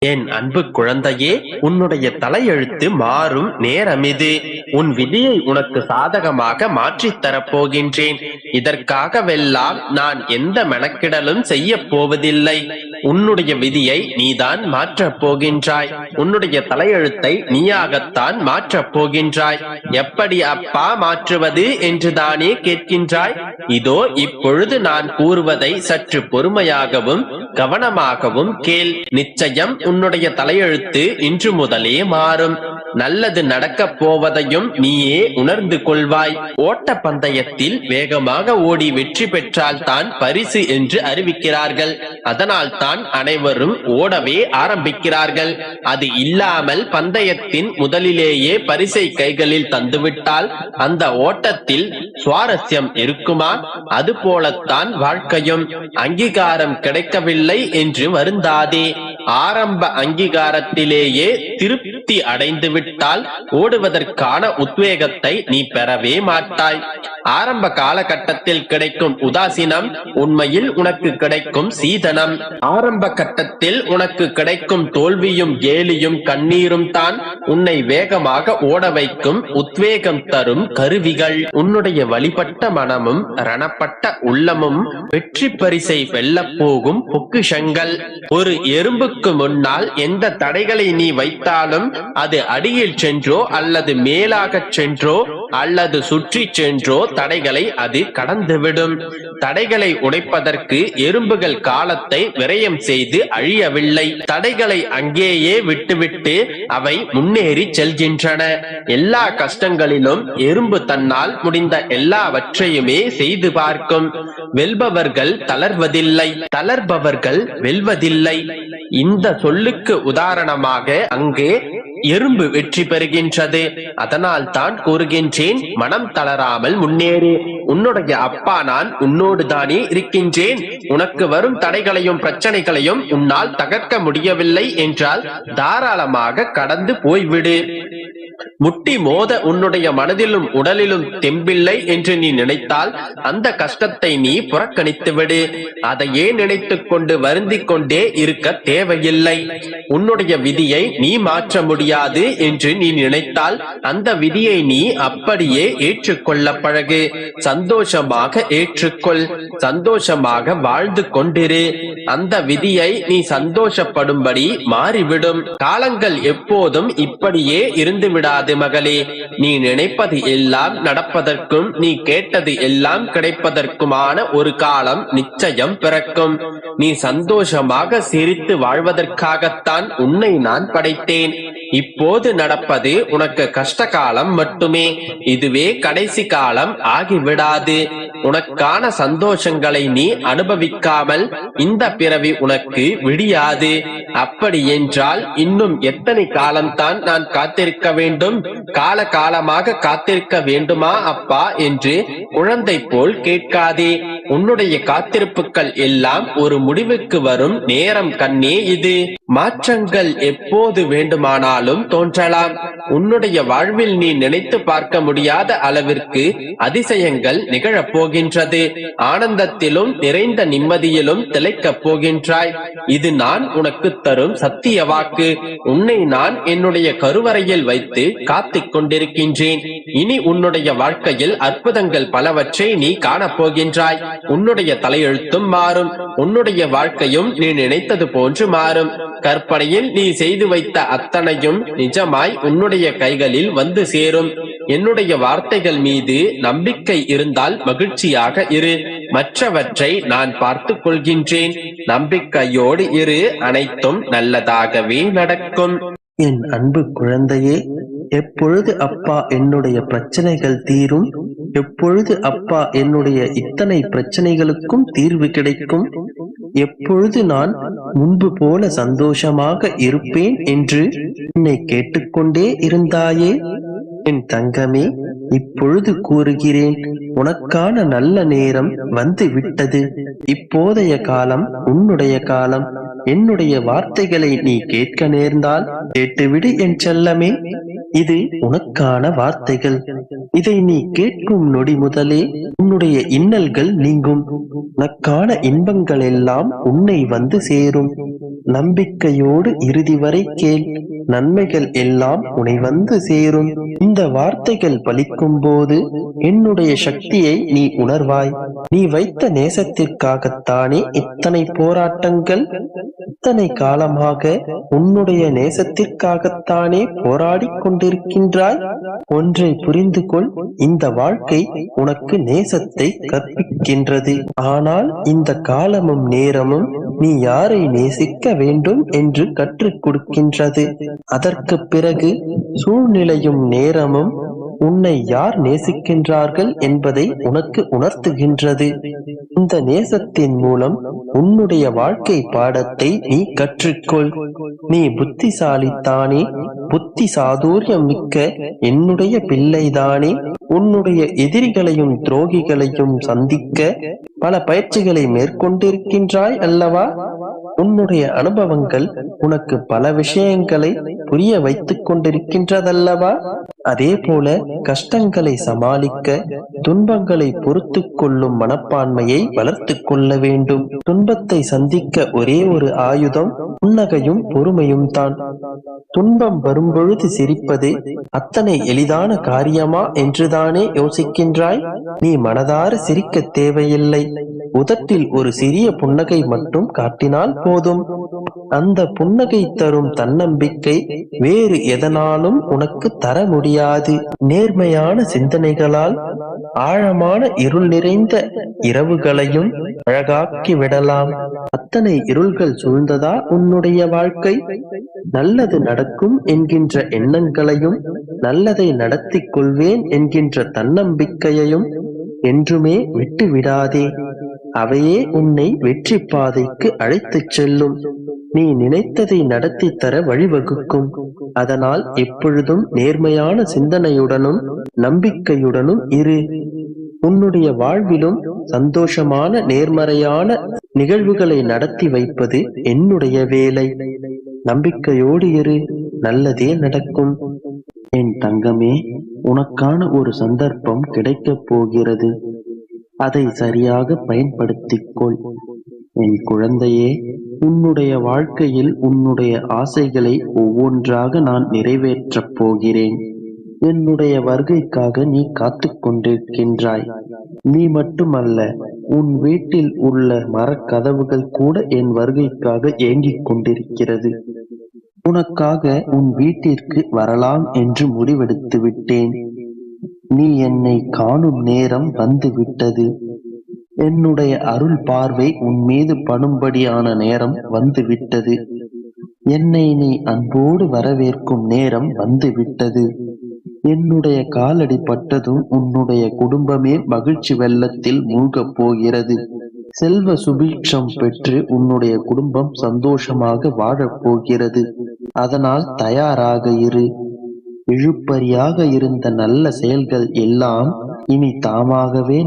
என் அன்பு குழந்தையே, உன்னுடைய தலையெழுத்து மாறும் நேரமிது. உன் விதியை உனக்கு சாதகமாக மாற்றித் தரப்போகின்றேன். இதற்காகவெல்லாம் நான் எந்த மெனக்கிடலும் செய்ய போவதில்லை. உன்னுடைய விதியை நீதான் மாற்றப் போகின்றாய். உன்னுடைய தலையெழுத்தை நீயாகத்தான் மாற்றப் போகின்றாய். எப்படி அப்பா மாற்றுவது என்று தானே கேட்கின்றாய்? இதோ இப்பொழுது நான் கூறுவதை சற்று பொறுமையாகவும் கவனமாகவும் கேள். நிச்சயம் உன்னுடைய தலையெழுத்து இன்று முதலே மாறும். நல்லது நடக்கப் போவதையும் நீயே உணர்ந்து கொள்வாய். ஓட்ட பந்தயத்தில் வேகமாக ஓடி வெற்றி பெற்றால் தான் பரிசு என்று அறிவிக்கிறார்கள். அதனால் தான் அனைவரும் ஓடவே ஆரம்பிக்கிறார்கள். அது இல்லாமல் பந்தயத்தின் முதலிலேயே பரிசை கைகளில் தந்துவிட்டால் அந்த ஓட்டத்தில் சுவாரஸ்யம் இருக்குமா? அது போலத்தான் வாழ்க்கையும். அங்கீகாரம் கிடைக்கவில்லை என்று வருந்தாதே. ஆரம்ப அங்கீகாரத்திலேயே திருப்தி அடைந்து விட்டால் ஓடுவதற்கான உத்வேகத்தை நீ பெறவே மாட்டாய். ஆரம்ப காலகட்டத்தில் கிடைக்கும் உதாசீனம் உண்மையில் உனக்கு கிடைக்கும் சீதனம். ஆரம்ப கட்டத்தில் உனக்கு கிடைக்கும் தோல்வியும் கேலியும் கண்ணீரும் தான் உன்னை வேகமாக ஓட வைக்கும் உத்வேகம் தரும் கருவிகள். உன்னுடைய வழிபட்ட மனமும் ரணப்பட்ட உள்ளமும் வெற்றி பரிசை வெல்லப் போகும் பொக்கிஷங்கள். ஒரு எறும்புக்கு முன்னால் எந்த தடைகளை நீ வைத்தாலும் அது அடியில் சென்றோ அல்லது மேலாக சென்றோ அல்லது சுற்றி சென்றோ தடைகளை அது கடந்துவிடும். தடைகளை உடைப்பதற்கு எறும்புகள் காலத்தை விரயம் செய்து அழியவில்லை. தடைகளை அங்கேயே விட்டுவிட்டு அவை முன்னேறி செல்கின்றன. எல்லா கஷ்டங்களிலும் எறும்பு தன்னால் முடிந்த எல்லாவற்றையுமே செய்து பார்க்கும். வெல்பவர்கள் தளர்வதில்லை, தளர்பவர்கள் வெல்வதில்லை. இந்த சொல்லுக்கு உதாரணமாக அங்கே எறும்பு வெற்றி பெறுகின்றது. அதனால் தான் கூறுகின்றேன், மனம் தளராமல் முன்னேறு. உன்னுடைய அப்பா நான் உன்னோடு தானே இருக்கின்றேன். உனக்கு வரும் தடைகளையும் பிரச்சனைகளையும் உன்னால் தகர்க்க முடியவில்லை என்றால் தாராளமாக கடந்து போய்விடு. முட்டி மோத உன்னுடைய மனதிலும் உடலிலும் தெம்பில்லை என்று நீ நினைத்தால் அந்த கஷ்டத்தை நீ புறக்கணித்து விடு. அதையே நினைத்துக் கொண்டு வருந்திக் கொண்டே இருக்க தேவையில்லை. உன்னுடைய விதியை நீ மாற்ற முடியாது என்று நீ நினைத்தால் அந்த விதியை நீ அப்படியே ஏற்றுக்கொள்ள பழகு. சந்தோஷமாக ஏற்றுக்கொள். சந்தோஷமாக வாழ்ந்து கொண்டிரு. அந்த விதியை நீ சந்தோஷப்படும்படி மாறிவிடும். காலங்கள் எப்போதும் இப்படியே இருந்து விடாது மகளே. நீ நினைப்பது எல்லாம் நடப்பதற்கும் நீ கேட்டது எல்லாம் கிடைப்பதற்குமான ஒரு காலம் நிச்சயம் பிறக்கும். நீ சந்தோஷமாக சிரித்து வாழ்வதற்காகத்தான் உன்னை நான் படைத்தேன். இப்போது நடப்பது உனக்கு கஷ்ட காலம் மட்டுமே. இதுவே கடைசி காலம் ஆகிவிடாது. உனக்கான சந்தோஷங்களை நீ அனுபவிக்காமல் இந்த பிறவி உனக்கு விடியாது. அப்படி என்றால் இன்னும் எத்தனை காலம்தான் நான் காத்திருக்க வேண்டும்? கால காலமாக காத்திருக்க வேண்டுமா அப்பா என்று குழந்தை போல் கேட்காதே. உன்னுடைய காத்திருப்புகள் எல்லாம் ஒரு முடிவுக்கு வரும் நேரம் கண்ணே இது. மாற்றங்கள் எப்போது வேண்டுமானாலும் தோன்றலாம். உன்னுடைய வாழ்வில் நீ நினைத்து பார்க்க முடியாத அளவிற்கு அதிசயங்கள் நிகழப் போகின்றது. ஆனந்தத்திலும் நிறைந்த நிம்மதியிலும் திளைக்கப் போகின்றாய். இது நான் உனக்கு தரும் சத்திய வாக்கு. உன்னை நான் என்னுடைய கருவறையில் வைத்து காத்துக் கொண்டிருக்கின்றேன். இனி உன்னுடைய வாழ்க்கையில் அற்புதங்கள் பலவற்றை நீ காணப்போகின்றாய். உன்னுடைய தலையெழுத்தும் மாறும். உன்னுடைய வாழ்க்கையும் நீ நினைத்தது போன்று மாறும். கற்பனையில் நீ செய்து வைத்த அத்தனையும் நிஜமாய் உன்னுடைய கைகளில் வந்து சேரும். என்னுடைய வார்த்தைகள் மீது நம்பிக்கை இருந்தால் மகிழ்ச்சியாக இரு. மற்றவற்றை நான் பார்த்துக் கொள்கின்றேன். நம்பிக்கையோடு இரு. அனைத்தும் நல்லதாகவே நடக்கும். என் அன்பு குழந்தையே, எப்பொழுது அப்பா என்னுடைய பிரச்சனைகள் தீரும்? எப்பொழுது அப்பா என்னுடைய இத்தனை பிரச்சனைகளுக்கும் தீர்வு கிடைக்கும்? எப்பொழுது நான் முன்பு போல சந்தோஷமாக இருப்பேன் என்று என்னை கேட்டுக்கொண்டே இருந்தாயே? என் தங்கமே, இப்பொழுது கூறுகிறேன், உனக்கான நல்ல நேரம் வந்து விட்டது. இப்போதைய காலம் உன்னுடைய காலம். என்னுடைய வார்த்தைகளை நீ கேட்க நேர்ந்தால் கேட்டுவிடு என் செல்லமே. இது உனக்கான வார்த்தைகள். இதை நீ கேட்கும் நொடி முதலே உன்னுடைய இன்னல்கள் நீங்கும். உனக்கான இன்பங்கள் எல்லாம் உன்னை வந்து சேரும். நம்பிக்கையோடு இறுதி வரை கேள், நன்மைகள் எல்லாம் உன்னை வந்து சேரும். இந்த வார்த்தைகள் பலிக்கும் போது என்னுடைய சக்தியை நீ உணர்வாய். நீ வைத்த நேசத்திற்காகத்தானே இத்தனை போராட்டங்கள், இத்தனை காலமாக உன்னுடைய நேசத்திற்காகத்தானே போராடிக் கொண்டிருக்கின்றாய். ஒன்றை புரிந்து கொள், இந்த வாழ்க்கை உனக்கு நேசத்தை கற்பிக்கின்றது. ஆனால் இந்த காலமும் நேரமும் நீ யாரை நேசிக்க வேண்டும் என்று கற்றுக் கொடுக்கின்றது. அதற்கு பிறகு சூழ்நிலையும் நேரமும் உன்னை யார் நேசிக்கின்றார்கள் என்பதை உனக்கு உணர்த்துகின்றது. இந்த நேசத்தின் மூலம் உன்னுடைய வாழ்க்கை பாடத்தை நீ கற்றுக்கொள். நீ புத்திசாலித்தானே, புத்தி சாதுரியம் மிக்க என்னுடைய பிள்ளைதானே. உன்னுடைய எதிரிகளையும் துரோகிகளையும் சந்திக்க பல பயிற்சிகளை மேற்கொண்டிருக்கின்றாய் அல்லவா? உன்னுடைய அனுபவங்கள் உனக்கு பல விஷயங்களை புரிய வைத்துக் கொண்டிருக்கின்றதல்லவா? அதே போல கஷ்டங்களை சமாளிக்க, துன்பங்களை பொறுத்து கொள்ளும் மனப்பான்மையை வளர்த்து கொள்ள வேண்டும். துன்பத்தை சந்திக்க ஒரே ஒரு ஆயுதம் புன்னகையும் பொறுமையும் தான். துன்பம் வரும்பொழுது சிரிப்பது அத்தனை எளிதான காரியமா என்றுதானே யோசிக்கின்றாய்? நீ மனதார சிரிக்க தேவையில்லை. உதட்டில் ஒரு சிறிய புன்னகை மட்டும் காட்டினால் போதும். அந்த புன்னகை தரும் தன்னம்பிக்கை வேறு எதனாலும் உனக்கு தர முடியாது. நேர்மையான சிந்தனைகளால் ஆழமான இருள் நிறைந்த இரவுகளையும் அழகாக்கி விடலாம். அத்தனை இருள்கள் சூழ்ந்ததா உன்னுடைய வாழ்க்கை? நல்லது நடக்கும் என்கின்ற எண்ணங்களையும், நல்லதை நடத்திக் கொள்வேன் என்கின்ற தன்னம்பிக்கையையும் என்றுமே விட்டு விடாதே. அவையே உன்னை வெற்றி பாதைக்கு அழைத்துச் செல்லும். நீ நினைத்ததை நடத்தி தர வழிவகுக்கும். அதனால் எப்பொழுதும் நேர்மையான சிந்தனையுடனும் நம்பிக்கையுடனும் இரு. உன்னுடைய வாழ்விலும் சந்தோஷமான நேர்மறையான நிகழ்வுகளை நடத்தி வைப்பது என்னுடைய வேலை. நம்பிக்கையோடு இரு, நல்லதே நடக்கும். என் தங்கமே, உனக்கான ஒரு சந்தர்ப்பம் கிடைக்கப் போகிறது. அதை சரியாக பயன்படுத்திக் கொள். என் குழந்தையே, உன்னுடைய வாழ்க்கையில் உன்னுடைய ஆசைகளை ஒவ்வொன்றாக நான் நிறைவேற்றப் போகிறேன். என்னுடைய வருகைக்காக நீ காத்துக் கொண்டிருக்கின்றாய். நீ மட்டுமல்ல, உன் வீட்டில் உள்ள மரக்கதவுகள் கூட என் வருகைக்காக ஏங்கிக் கொண்டிருக்கிறது. உனக்காக உன் வீட்டிற்கு வரலாம் என்று முடிவெடுத்து விட்டேன். நீ என்னை காணும் நேரம் வந்து விட்டது. என்னுடைய அருள் பார்வை உன் மீது படும்படியான நேரம் வந்து விட்டது. என்னை நீ அன்போடு வரவேற்கும் நேரம் வந்து விட்டது. என்னுடைய காலடி பட்டதும் உன்னுடைய குடும்பமே மகிழ்ச்சி வெள்ளத்தில் மூழ்கப் போகிறது. செல்வ சுபீட்சம் பெற்று உன்னுடைய குடும்பம் சந்தோஷமாக வாழப் போகிறது. அதனால் தயாராக இரு. இழுபறியாக இருந்த நல்ல செயல்கள் எல்லாம் இனி தாமாகவே